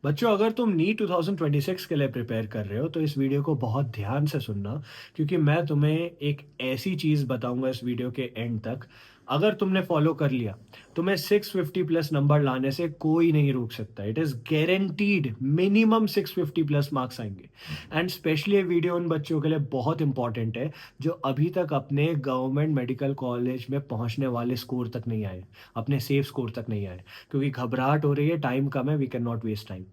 बच्चों, अगर तुम नीट 2026 के लिए प्रिपेयर कर रहे हो तो इस वीडियो को बहुत ध्यान से सुनना, क्योंकि मैं तुम्हें एक ऐसी चीज़ बताऊंगा इस वीडियो के एंड तक। अगर तुमने फॉलो कर लिया, तुम्हें 650 प्लस नंबर लाने से कोई नहीं रोक सकता। It is guaranteed minimum 650 plus marks आएंगे। एंड स्पेशली ये वीडियो उन बच्चों के लिए बहुत इंपॉर्टेंट है जो अभी तक अपने गवर्नमेंट मेडिकल कॉलेज में पहुंचने वाले स्कोर तक नहीं आए, अपने सेफ स्कोर तक नहीं आए। क्योंकि घबराहट हो रही है, टाइम कम है, we can not waste time.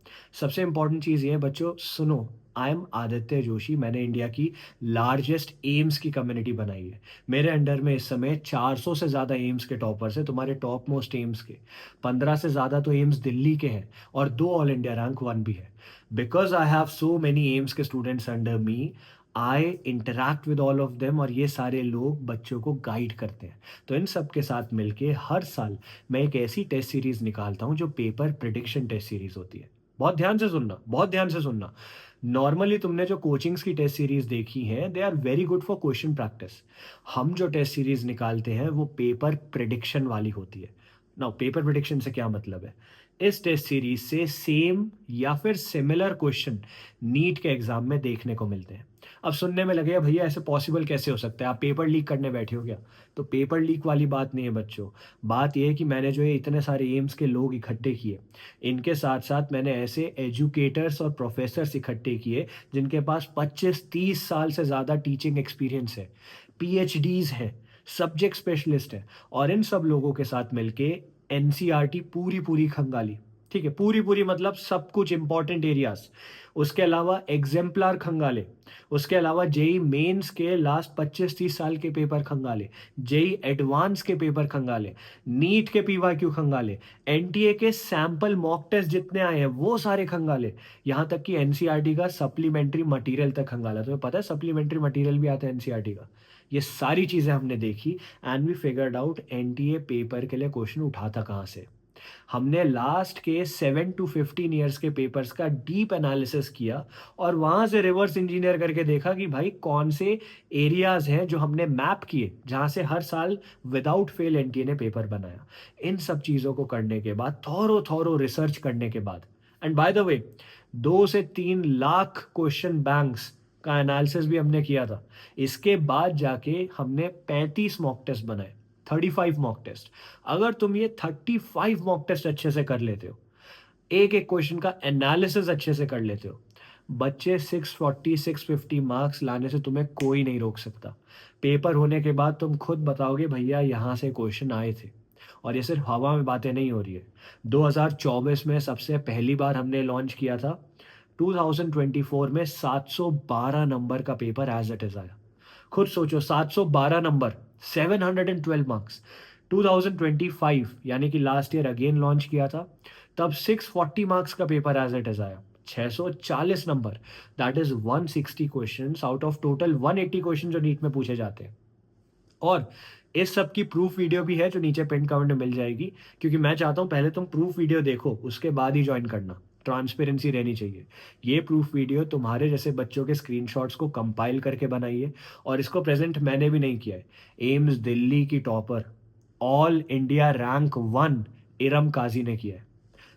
सबसे इंपॉर्टेंट चीज़ ये है बच्चों, सुनो। I am Aditya Joshi. मैंने इंडिया की लार्जेस्ट एम्स की कम्युनिटी बनाई है। मेरे अंडर में इस समय 400 से ज़्यादा एम्स के टॉपर्स हैं, तुम्हारे टॉप मोस्ट एम्स के। 15 से ज़्यादा तो एम्स दिल्ली के हैं, और 2 ऑल इंडिया रैंक 1 भी है। Because I have so many AIIMS के students under me, I interact with all of them, और ये सारे लोग बच्चों को गाइड करते हैं। तो इन सब के साथ मिलके हर साल मैं एक ऐसी टेस्ट सीरीज निकालता हूँ जो पेपर प्रिडिक्शन टेस्ट सीरीज होती है। बहुत ध्यान से सुनना, बहुत ध्यान से सुनना। नॉर्मली तुमने जो कोचिंग्स की टेस्ट सीरीज देखी हैं, they are very good for question practice. हम जो टेस्ट सीरीज निकालते हैं वो पेपर प्रिडिक्शन वाली होती है। नाउ पेपर प्रिडिक्शन से क्या मतलब है? इस टेस्ट सीरीज से सेम या फिर सिमिलर क्वेश्चन नीट के एग्जाम में देखने को मिलते हैं। अब सुनने में लगेगा भैया ऐसे पॉसिबल कैसे हो सकता है, आप पेपर लीक करने बैठे हो क्या? तो पेपर लीक वाली बात नहीं है बच्चों। बात यह है कि मैंने जो ये इतने सारे एम्स के लोग इकट्ठे किए, इनके साथ साथ मैंने ऐसे एजुकेटर्स और प्रोफेसर्स इकट्ठे किए जिनके पास 25-30 साल से ज़्यादा टीचिंग एक्सपीरियंस है, पीएचडीज है, सब्जेक्ट स्पेशलिस्ट है। और इन सब लोगों के साथ मिलके एनसीईआरटी पूरी पूरी खंगाली। ठीक है, पूरी पूरी मतलब सब कुछ इंपॉर्टेंट एरियाज। उसके अलावा एग्जाम्पलर खंगाले। उसके अलावा जेई मेंस के लास्ट 25-30 साल के पेपर खंगाले, जेई एडवांस के पेपर खंगाले, नीट के पीवाईक्यू खंगाले, एनटीए के सैंपल मॉक टेस्ट जितने आए हैं वो सारे खंगाले, यहाँ तक कि एनसीईआरटी का सप्लीमेंट्री मटेरियल तक खंगाला। तुम्हें पता है सप्लीमेंट्री मटेरियल भी आता है एनसीईआरटी का? ये सारी चीजें हमने देखी, and we figured out NTA paper के लिए क्वेश्चन उठाता कहाँ से। हमने लास्ट के 7 to 15 ईयर्स के पेपर्स का डीप एनालिसिस किया, और वहां से रिवर्स इंजीनियर करके देखा कि भाई कौन से एरियाज हैं जो हमने मैप किए, जहां से हर साल विदाउट फेल एनटीए ने पेपर बनाया। इन सब चीजों को करने के बाद, थोरो थोरो रिसर्च करने के बाद, एंड बाय द वे 2 से 3 लाख क्वेश्चन बैंक्स का एनालिसिस भी हमने किया था। इसके बाद जाके हमने 35 मॉक टेस्ट बनाए, 35 मॉक टेस्ट। अगर तुम ये 35 मॉक टेस्ट अच्छे से कर लेते हो, एक एक क्वेश्चन का एनालिसिस अच्छे से कर लेते हो, बच्चे 640-650 मार्क्स लाने से तुम्हें कोई नहीं रोक सकता। पेपर होने के बाद तुम खुद बताओगे भैया यहाँ से क्वेश्चन आए थे। और ये सिर्फ हवा में बातें नहीं हो रही है। 2024 में सबसे पहली बार हमने लॉन्च किया था। 2024 में 712 नंबर का पेपर एज इट इज आया। खुद सोचो, 712 नंबर, 712 मार्क्स। 2025 यानी कि लास्ट ईयर अगेन लॉन्च किया था, तब 640 मार्क्स का पेपर एज इट इज आया। 640 number, that is 160 questions out of total 180 question जो नीट में पूछे जाते हैं। और इस सब की प्रूफ वीडियो भी है जो नीचे पिन कमेंट में मिल जाएगी, क्योंकि मैं चाहता हूं पहले तुम प्रूफ वीडियो देखो, उसके बाद ही ज्वाइन करना। ट्रांसपेरेंसी रहनी चाहिए। ये प्रूफ वीडियो तुम्हारे जैसे बच्चों के स्क्रीनशॉट्स को कंपाइल करके बनाई है, और इसको प्रेजेंट मैंने भी नहीं किया है। एम्स दिल्ली की topper, all India rank 1 Iram Kazi ने किया है।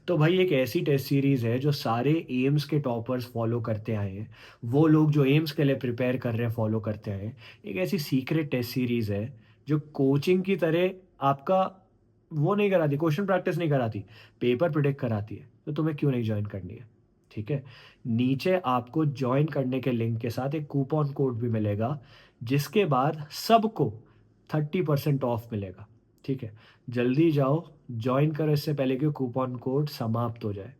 तो भाई एक ऐसी टेस्ट सीरीज है जो सारे एम्स के टॉपर्स फॉलो करते आए हैं, वो लोग जो एम्स के लिए प्रिपेयर कर रहे हैं फॉलो करते आए हैं। एक ऐसी सीक्रेट टेस्ट सीरीज है जो कोचिंग की तरह आपका वो नहीं कराती, क्वेश्चन प्रैक्टिस नहीं कराती, पेपर प्रिडिक्ट कराती है। तो तुम्हें क्यों नहीं ज्वाइन करनी है? ठीक है, नीचे आपको ज्वाइन करने के लिंक के साथ एक कूपन कोड भी मिलेगा, जिसके बाद सबको 30% ऑफ मिलेगा। ठीक है, जल्दी जाओ, ज्वाइन करो इससे पहले कि कूपन कोड समाप्त हो जाए।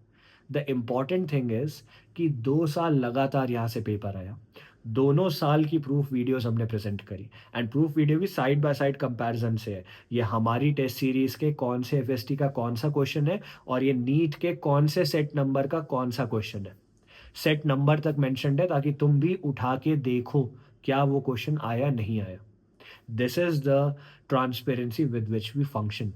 द इम्पॉर्टेंट थिंग इज कि 2 साल लगातार यहाँ से पेपर आया, दोनों साल की प्रूफ वीडियोस हमने प्रेजेंट करी, एंड प्रूफ वीडियो भी साइड बाय साइड कंपैरिजन से है। ये हमारी टेस्ट सीरीज के कौन से एफएसटी का कौन सा क्वेश्चन है, और ये नीट के कौन से सेट नंबर का कौन सा क्वेश्चन है। सेट नंबर तक मेंशन्ड है ताकि तुम भी उठा के देखो क्या वो क्वेश्चन आया नहीं आया। This is the transparency with which we function.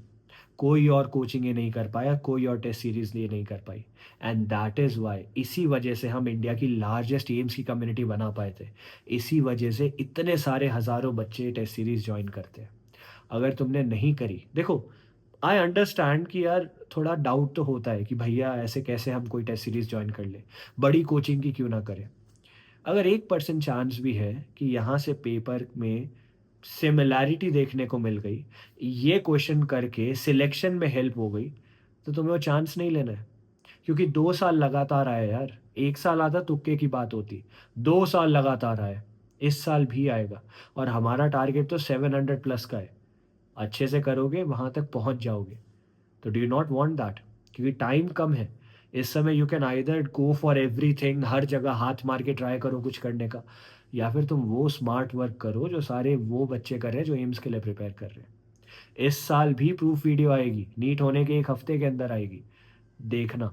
कोई और कोचिंग ये नहीं कर पाया, कोई और टेस्ट सीरीज ये नहीं कर पाई। एंड दैट इज वाई, इसी वजह से हम इंडिया की लार्जेस्ट एम्स की कम्युनिटी बना पाए थे। इसी वजह से इतने सारे हजारों बच्चे टेस्ट सीरीज ज्वाइन करते हैं। अगर तुमने नहीं करी, देखो, आई अंडरस्टैंड कि यार थोड़ा डाउट तो होता है कि भैया ऐसे कैसे हम कोई टेस्ट सीरीज़ जॉइन कर लें, बड़ी कोचिंग की क्यों ना करें। अगर 1% चांस भी है कि यहाँ से पेपर में सिमिलैरिटी देखने को मिल गई, ये क्वेश्चन करके सिलेक्शन में हेल्प हो गई, तो तुम्हें वो चांस नहीं लेना है। क्योंकि 2 साल लगातार आए यार, 1 साल आता तुक्के की बात होती, 2 साल लगातार आए, इस साल भी आएगा और हमारा टारगेट तो 700 प्लस का है। अच्छे से करोगे वहाँ तक पहुँच जाओगे। तो do you not want that? क्योंकि टाइम कम है। इस समय you can either go for everything, हर जगह हाथ मार के ट्राई करो कुछ करने का, या फिर तुम वो स्मार्ट वर्क करो जो सारे वो बच्चे कर रहे हैं जो एम्स के लिए प्रिपेयर कर रहे हैं। इस साल भी प्रूफ वीडियो आएगी, नीट होने के 1 हफ्ते के अंदर आएगी। देखना,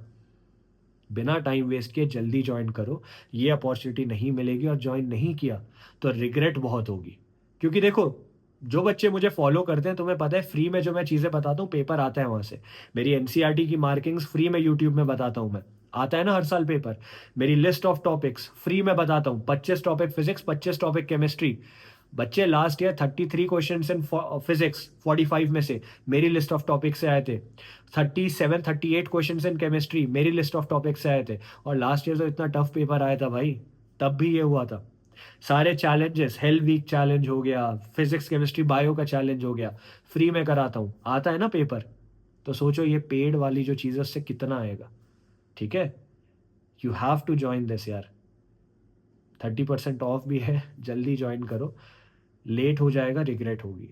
बिना टाइम वेस्ट किए जल्दी जॉइन करो। ये अपॉर्चुनिटी नहीं मिलेगी और जॉइन नहीं किया तो रिग्रेट बहुत होगी। क्योंकि देखो, जो बच्चे मुझे फॉलो करते हैं तुम्हें पता है फ्री में जो मैं चीज़ें बताता हूँ पेपर आता है वहाँ से। मेरी एनसीईआरटी की मार्किंग्स फ्री में यूट्यूब में बताता हूँ मैं। आता है ना हर साल पेपर। मेरी लिस्ट ऑफ टॉपिक्स फ्री में बताता हूँ, 25 टॉपिक फिजिक्स, 25 टॉपिक केमिस्ट्री। बच्चे last year 33 question in physics 45 में से मेरी लिस्ट ऑफ टॉपिक से आए थे। 37 38 क्वेश्चन इन केमिस्ट्री मेरी लिस्ट ऑफ टॉपिक से आए थे। और लास्ट ईयर तो इतना टफ पेपर आया था भाई, तब भी ये हुआ था। सारे चैलेंजेस, हेल वीक चैलेंज हो गया, फिजिक्स केमिस्ट्री बायो का चैलेंज हो गया, फ्री में कराता हूँ। आता है ना पेपर। तो सोचो ये पेड वाली जो चीज़ है उससे कितना आएगा। ठीक है, you have to join this यार। 30% ऑफ भी है, जल्दी ज्वाइन करो। लेट हो जाएगा, रिग्रेट होगी।